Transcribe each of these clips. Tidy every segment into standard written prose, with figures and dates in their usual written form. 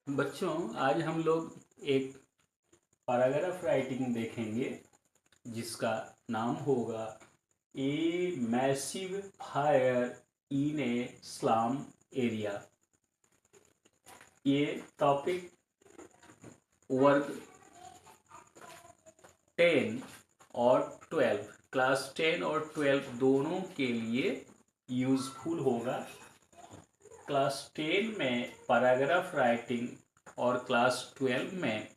बच्चों, आज हम लोग एक पैराग्राफ राइटिंग देखेंगे जिसका नाम होगा a massive fire in A slum area. ये टॉपिक वर्ग 10 और 12, क्लास 10 और 12 दोनों के लिए यूज़फुल होगा। क्लास 10 में पैराग्राफ राइटिंग और क्लास 12 में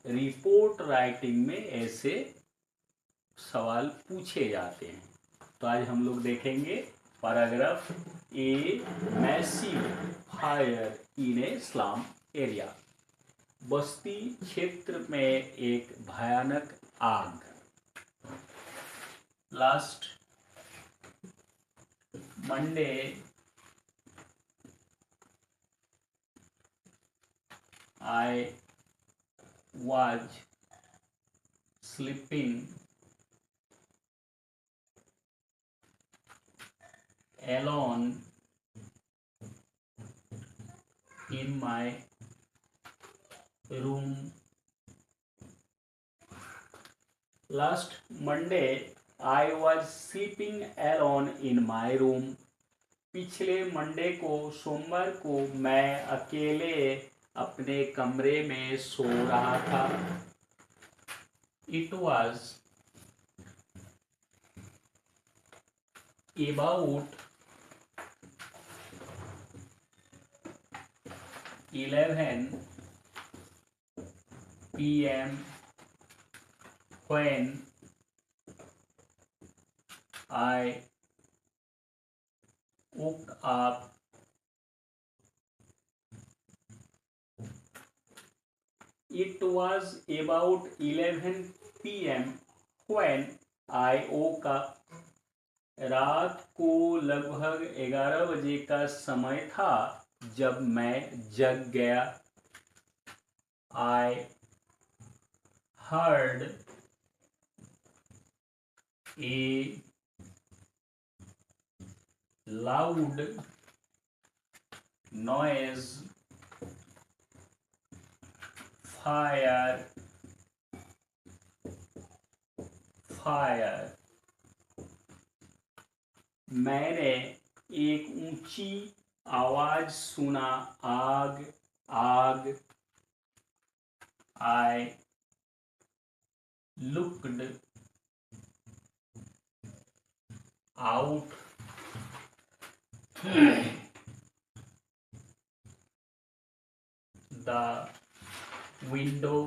रिपोर्ट राइटिंग में ऐसे सवाल पूछे जाते हैं। तो आज हम लोग देखेंगे paragraph a massive fire in A slum area. बस्ती क्षेत्र में एक भयानक आग। Last Monday I was sleeping alone in my room. Last Monday, I was sleeping alone in my room. पिछले मंडे को सोमवार को मैं अकेले अपने कमरे में सो रहा था। It was about 11 p.m. when I woke up. It was about 11 p.m. when I woke up. रात को लगभग 11 बजे का समय था जब मैं जग गया। I heard a loud noise. Fire, fire. मैंने एक ऊंची आवाज सुना, आग, आग। I looked out the window.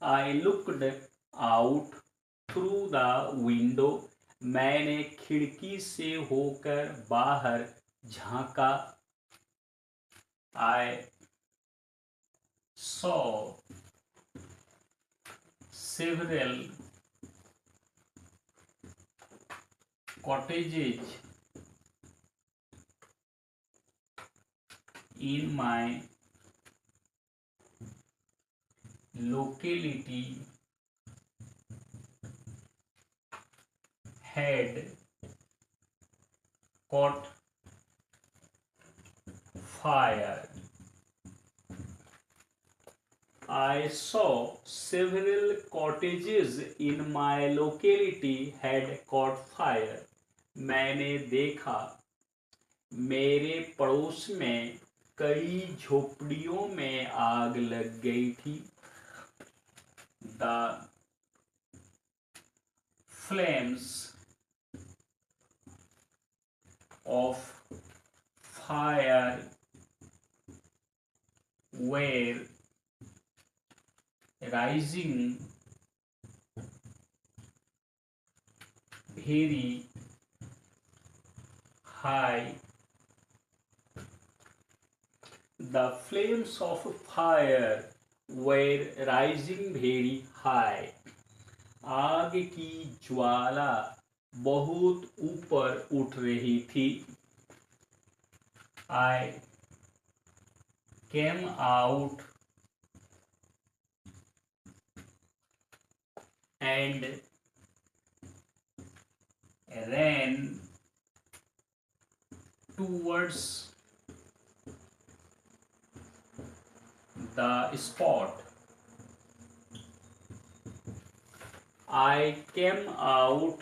I looked out through the window. मैंने खिड़की से होकर बाहर झांका। I saw several cottages in my locality had caught fire. I saw several cottages in my locality had caught fire. मैंने देखा मेरे पड़ोस में कई झोपड़ियों में आग लग गई थी। The flames of fire were rising very high. The flames of fire were rising very high. आग की ज्वाला बहुत ऊपर उठ रही थी। I came out and ran towards the spot. I came out,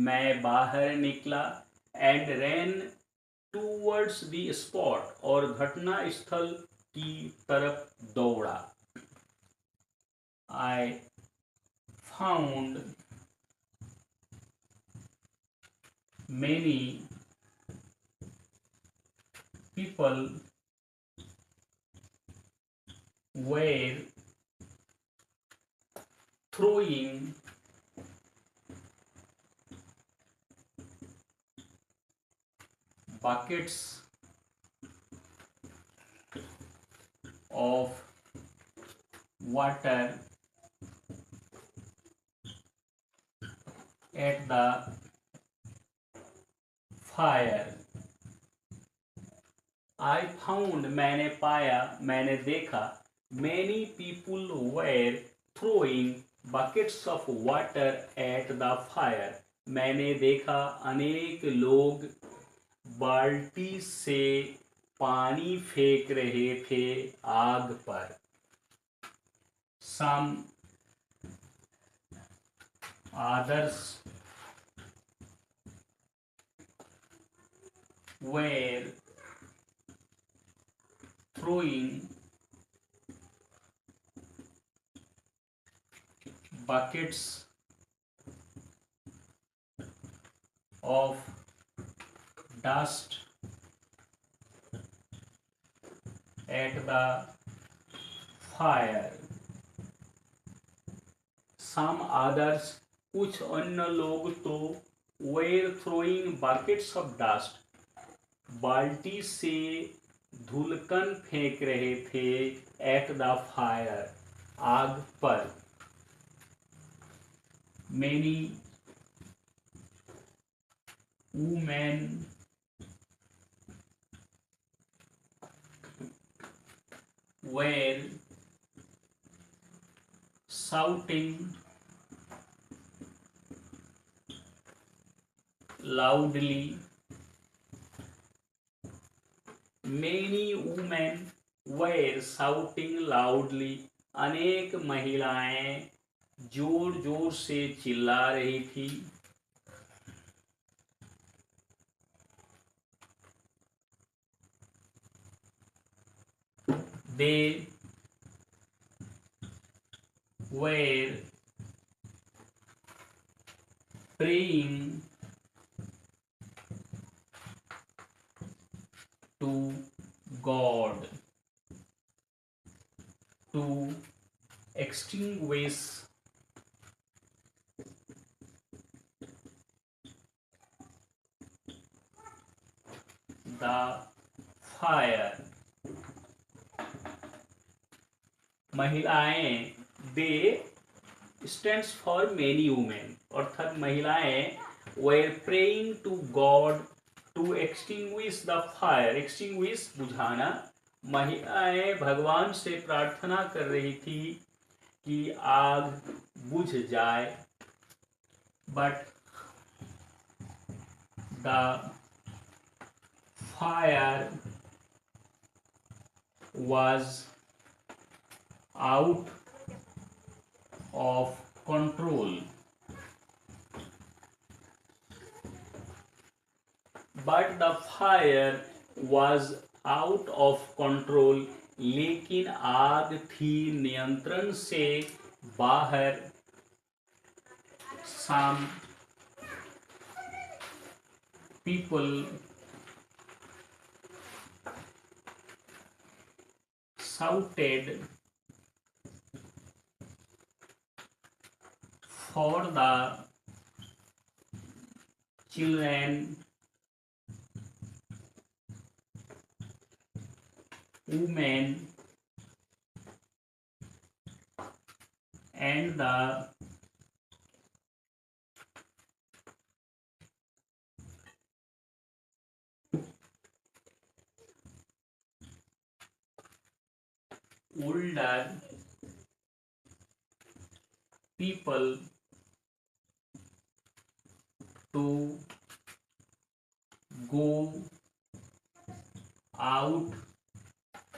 मैं बाहर निकला, and ran towards the spot, और घटना स्थल की तरफ दौड़ा. I found many people were throwing buckets of water at the fire. I found, मैंने पाया, मैंने देखा, many people were throwing buckets of water at the fire. मैंने देखा अनेक लोग बाल्टी से पानी फेंक रहे थे आग पर. Some others were throwing buckets of dust at the fire. Some others, कुछ अन्य लोग तो were throwing buckets of dust, बाल्टी से धुलकन फेंक रहे थे at the fire, आग पर. Many women were shouting loudly. Many women were shouting loudly. अनेक महिलाएं जोर जोर से चिल्ला रही थी. They were praying to God to extinguish the fire. महिलाएं, they stands for many women, अर्थात महिलाएं were praying to God to extinguish the fire. extinguish बुझाना. महिलाएं भगवान से प्रार्थना कर रही थी कि आग बुझ जाए. But the fire was out of control. But the fire was out of control. लेकिन आग थी नियंत्रण से बाहर. Some people shouted for the children, women, and the older people to go out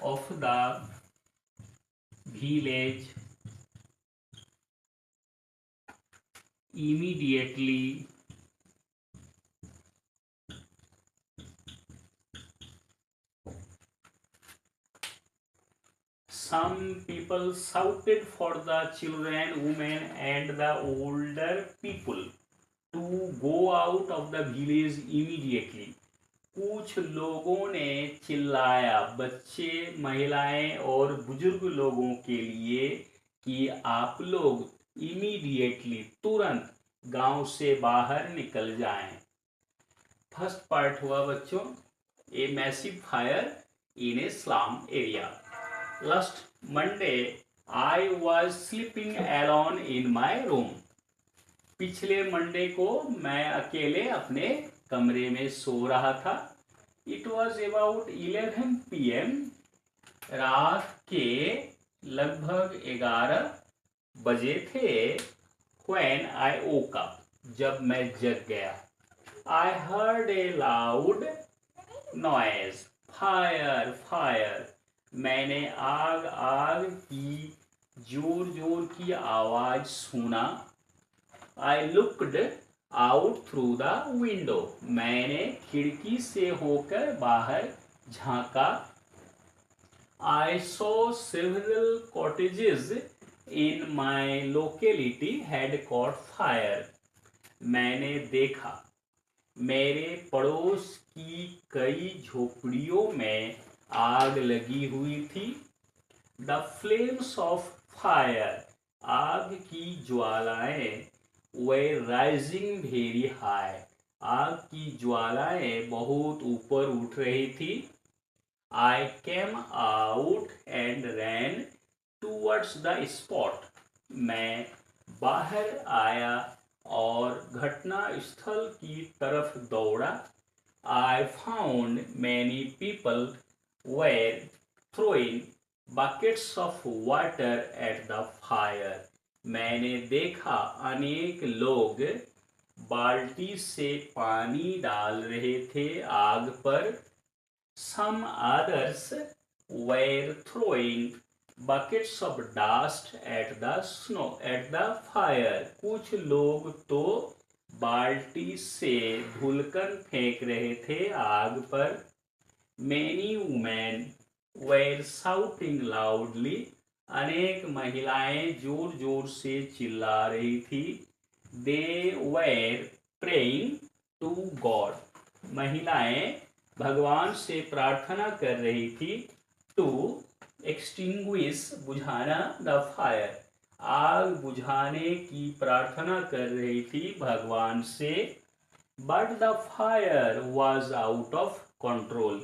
of the village immediately. Some people shouted for the children, women, and the older people to go out of the village immediately. कुछ लोगों ने चिल्लाया बच्चे, महिलाएं और बुजुर्ग लोगों के लिए कि आप लोग इमीडिएटली तुरंत गांव से बाहर निकल जाएं। फर्स्ट पार्ट हुआ बच्चों a massive fire in A slum area. Last Monday I was sleeping alone in my room. पिछले मंडे को मैं अकेले अपने कमरे में सो रहा था। It was about 11 PM। रात के लगभग 11 बजे थे। When I woke up, जब मैं जग गया। I heard a loud noise, fire, fire। मैंने आग आग की जोर जोर की आवाज सुना। I looked out through the window। मैंने खिड़की से होकर बाहर झांका। I saw several cottages in my locality had caught fire। मैंने देखा मेरे पड़ोस की कई झोपड़ियों में आग लगी हुई थी। The flames of fire, आग की ज्वालाएं were rising very high। आग की ज्वालाएं बहुत ऊपर उठ रही थी। I came out and ran towards the spot। मैं बाहर आया और घटना स्थल की तरफ दौड़ा। I found many people were throwing buckets of water at the fire। मैंने देखा अनेक लोग बाल्टी से पानी डाल रहे थे आग पर। Some others were throwing buckets of dust at the snow at the fire। कुछ लोग तो बाल्टी से धुलकन फेंक रहे थे आग पर। Many women were shouting loudly। अनेक महिलाएं जोर जोर से चिल्ला रही थी। They were praying to God। महिलाएं भगवान से प्रार्थना कर रही थी। To extinguish, बुझाना, the fire, आग बुझाने की प्रार्थना कर रही थी भगवान से। But the fire was out of control।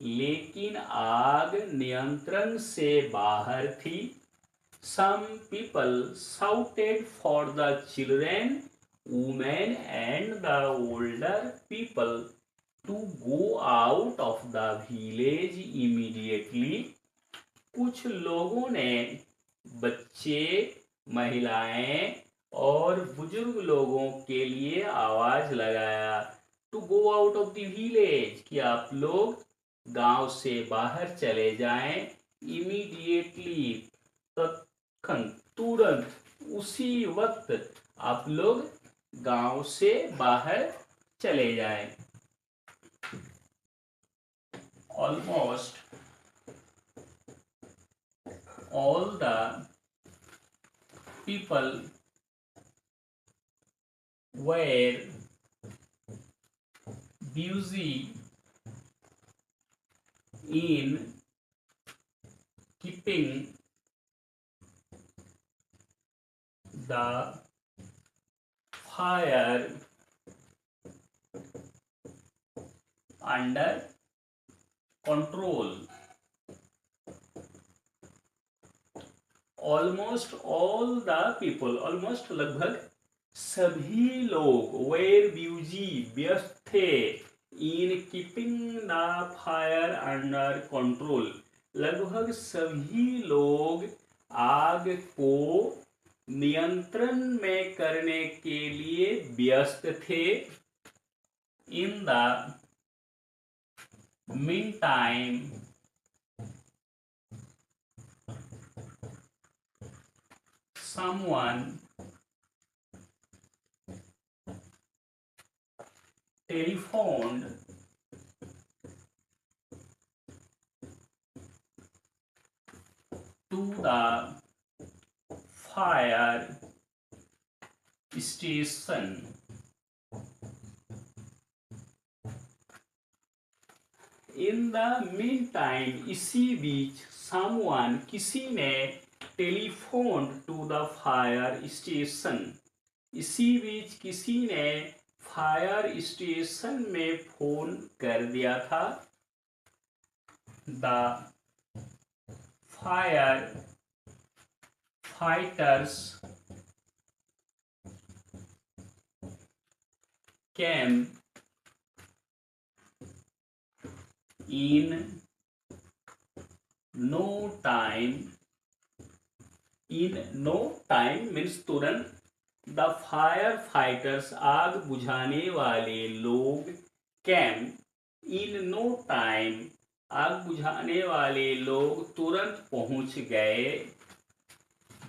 लेकिन आग नियंत्रण से बाहर थी। Some people shouted for the children, women and the older people to go out of the village immediately। कुछ लोगों ने बच्चे, महिलाएं और बुजुर्ग लोगों के लिए आवाज लगाया to go out of the village, कि आप लोग गांव से बाहर चले जाएं। इमीडिएटली, तत्क्षण, तुरंत, उसी वक्त आप लोग गांव से बाहर चले जाएं। Almost all the people were busy in keeping the fire under control। Almost all the people, almost लगभग सभी लोग were busy, व्यस्त थे in keeping the fire under control। लगभग सभी लोग आग को नियंत्रण में करने के लिए व्यस्त थे। In the Meantime, someone telephoned to the fire station. In the meantime, इसी बीच, समवन, किसी ने, telephone to the fire station, इसी बीच किसी ने फायर स्टेशन में फोन कर दिया था। The firefighters came in no time, in no time means तुरंत, द फायर फाइटर्स, आग बुझाने वाले लोग, कैम इन नो टाइम, आग बुझाने वाले लोग तुरंत पहुंच गए।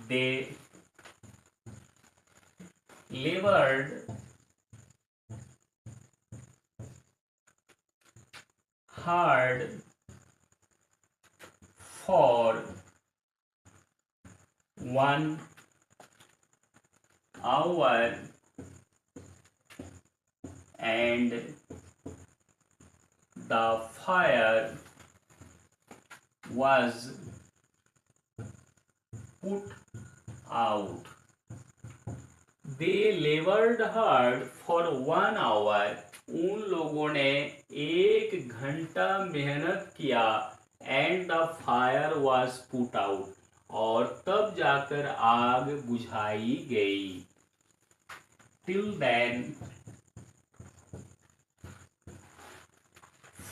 दे levered hard for 1 hour and the fire was put out. They labored hard for 1 hour. उन लोगों ने 1 घंटा मेहनत किया। And the fire was put out, और तब जाकर आग बुझाई गई। Till then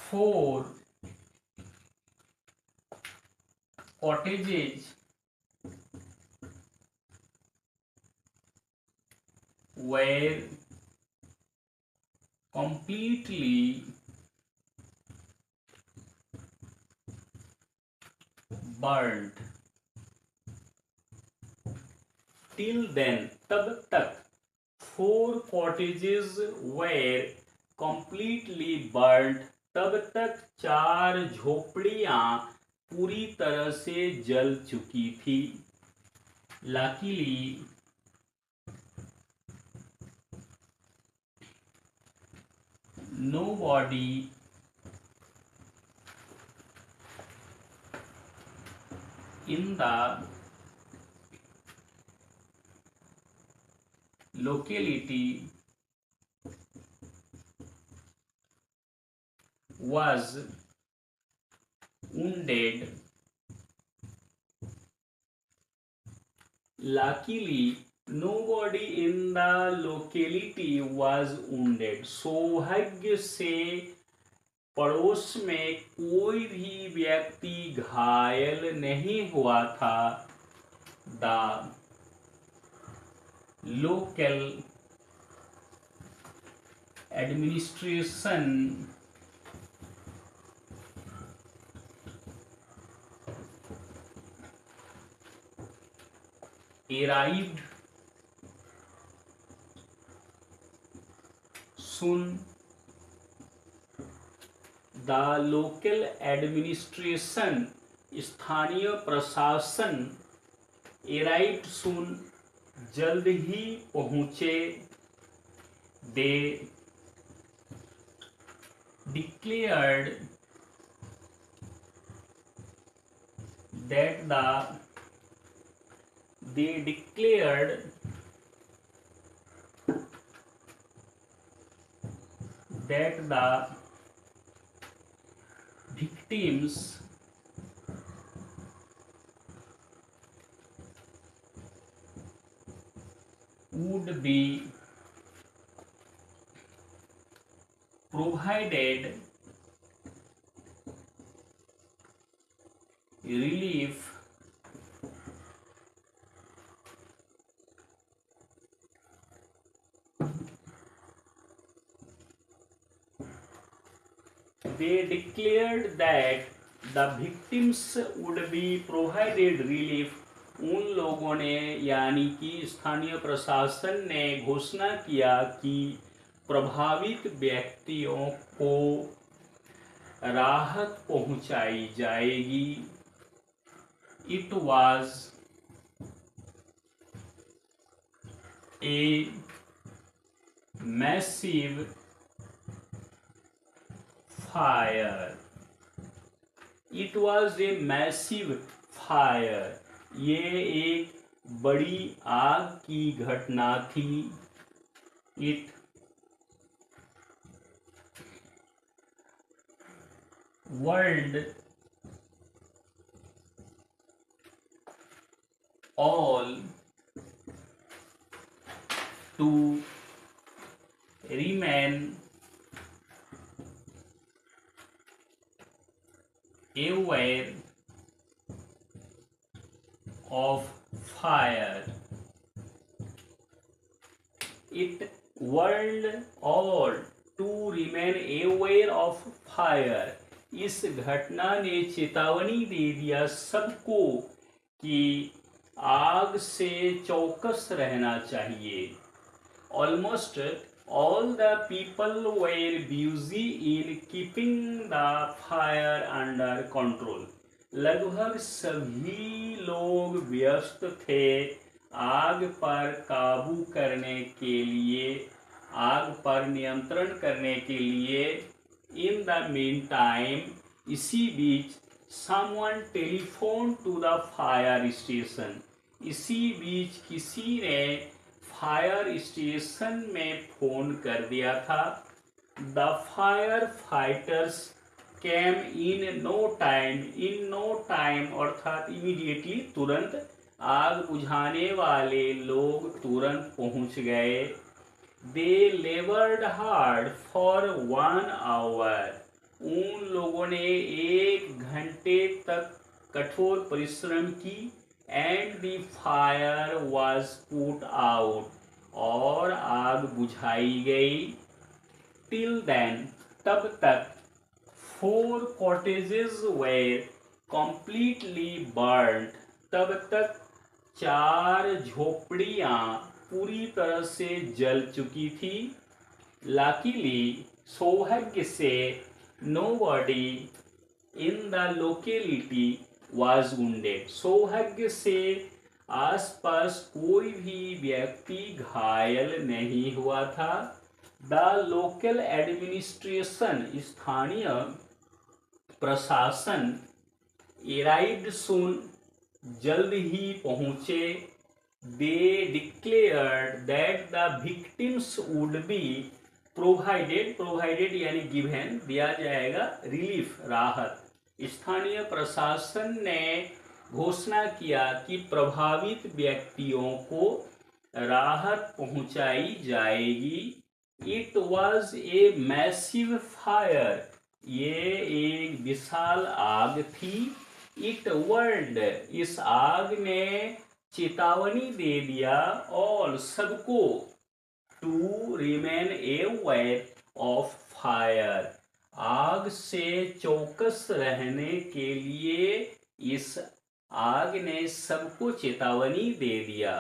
4 cottages were completely burnt. Till then, तब तक, 4 cottages were completely burnt. तब तक 4 झोपड़ियां पूरी तरह से जल चुकी थी। Luckily, nobody in the locality was wounded. Luckily, nobody in the locality was wounded. सौभाग्य से पड़ोस में कोई भी व्यक्ति घायल नहीं हुआ था। The local administration arrived soon. The local administration, स्थानीय प्रशासन, arrived soon, जल्द ही पहुंचे। They declared that the victims would be provided relief they declared that the victims would be provided relief. उन लोगों ने यानी कि स्थानीय प्रशासन ने घोषणा किया कि प्रभावित व्यक्तियों को राहत पहुंचाई जाएगी. It was a massive fire. It was a massive fire. ये एक बड़ी आग की घटना थी. It whirled all to remain aware of fire. It whirled all to remain aware of fire. इस घटना ने चेतावनी दे दिया सबको कि आग से चौकस रहना चाहिए. Almost all the people were busy in keeping the fire under control. लगभग सभी लोग व्यस्त थे आग पर काबू करने के लिए, आग पर नियंत्रण करने के लिए. In the meantime, इसी बीच someone telephoned to the fire station. इसी बीच किसी ने फायर स्टेशन में फोन कर दिया था. The firefighters came in no time अर्थात immediately तुरंत. आग बुझाने वाले लोग तुरंत पहुंच गए. They labored hard for 1 hour. उन लोगों ने 1 घंटे तक कठोर परिश्रम की. And the fire was put out. और आग बुझाई गई. Till then, तब तक 4 cottages were completely burnt. तब तक 4 झोपड़ियां पूरी तरह से जल चुकी थी. Luckily, सौभाग्य से nobody in the locality was wounded. सौभाग्य से आसपास कोई भी व्यक्ति घायल नहीं हुआ था. The local administration स्थानीय प्रशासन arrived soon जल्द ही पहुंचे. They declared that the victims would be provided यानी given दिया जाएगा relief राहत. स्थानीय प्रशासन ने घोषणा किया कि प्रभावित व्यक्तियों को राहत पहुंचाई जाएगी. It was a massive fire. ये एक विशाल आग थी. It whirled. इस आग ने चेतावनी दे दिया और सबको to remain aware of fire. आग से चौकस रहने के लिए इस आग ने सबको चेतावनी दे दिया.